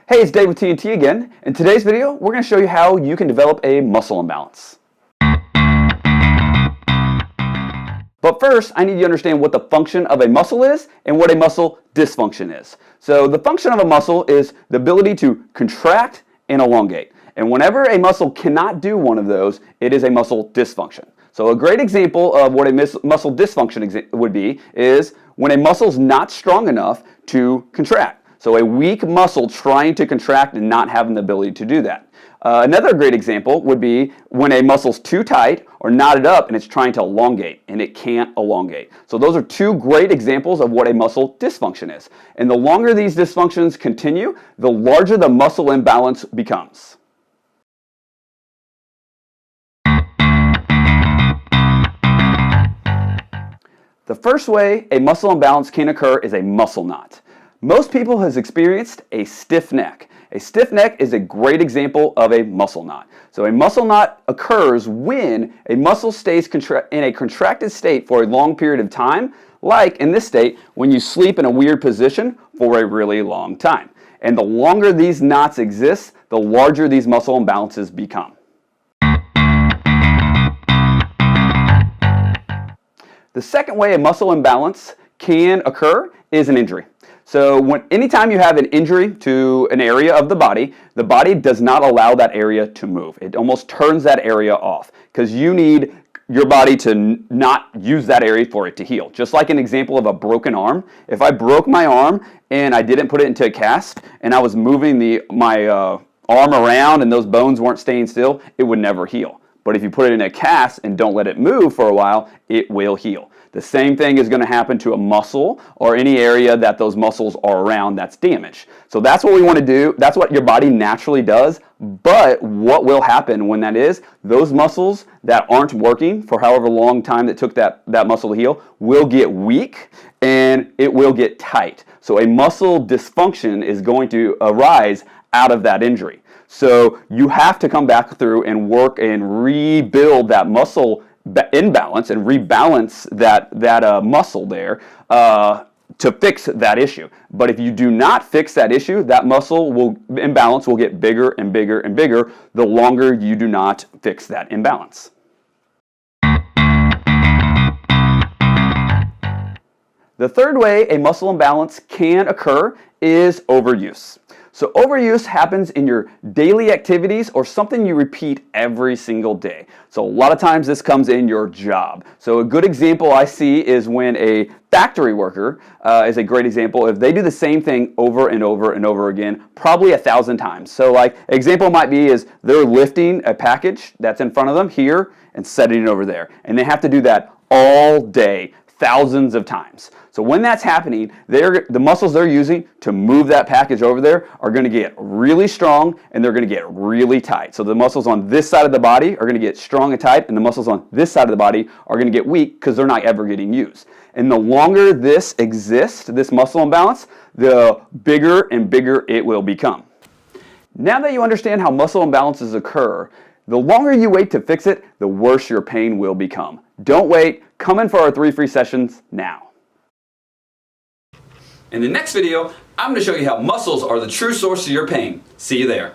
Hey, it's Dave with TNT again. In today's video, we're going to show you how you can develop a muscle imbalance. But first, I need you to understand what the function of a muscle is and what a muscle dysfunction is. So the function of a muscle is the ability to contract and elongate. And whenever a muscle cannot do one of those, it is a muscle dysfunction. So a great example of what a muscle dysfunction would be is when a muscle is not strong enough to contract. So a weak muscle trying to contract and not having the ability to do that. Another great example would be when a muscle's too tight or knotted up and it's trying to elongate and it can't elongate. So those are two great examples of what a muscle dysfunction is. And the longer these dysfunctions continue, the larger the muscle imbalance becomes. The first way a muscle imbalance can occur is a muscle knot. Most people has experienced a stiff neck. A stiff neck is a great example of a muscle knot. So a muscle knot occurs when a muscle stays in a contracted state for a long period of time, like in this state when you sleep in a weird position for a really long time. And the longer these knots exist, the larger these muscle imbalances become. The second way a muscle imbalance can occur is an injury. So anytime you have an injury to an area of the body does not allow that area to move. It almost turns that area off because you need your body to not use that area for it to heal. Just like an example of a broken arm. If I broke my arm and I didn't put it into a cast and I was moving my arm around and those bones weren't staying still, it would never heal. But if you put it in a cast and don't let it move for a while, it will heal. The same thing is going to happen to a muscle or any area that those muscles are around that's damaged. So that's what we want to do. That's what your body naturally does. But what will happen when that is, those muscles that aren't working for however long time it took that muscle to heal will get weak and it will get tight. So a muscle dysfunction is going to arise out of that injury. So you have to come back through and work and rebuild that muscle imbalance and rebalance that muscle there to fix that issue. But if you do not fix that issue, that muscle imbalance will get bigger and bigger and bigger the longer you do not fix that imbalance. The third way a muscle imbalance can occur is overuse. So overuse happens in your daily activities or something you repeat every single day. So a lot of times this comes in your job. So a good example I see is when a factory worker is a great example. If they do the same thing over and over and over again, probably 1,000 times. So like example might be is they're lifting a package that's in front of them here and setting it over there. And they have to do that all day, thousands of times. So when that's happening, the muscles they're using to move that package over there are going to get really strong and they're going to get really tight. So the muscles on this side of the body are going to get strong and tight, and the muscles on this side of the body are going to get weak because they're not ever getting used. And the longer this exists, this muscle imbalance, the bigger and bigger it will become. Now that you understand how muscle imbalances occur, the longer you wait to fix it, the worse your pain will become. Don't wait. Come in for our 3 free sessions now. In the next video, I'm going to show you how muscles are the true source of your pain. See you there.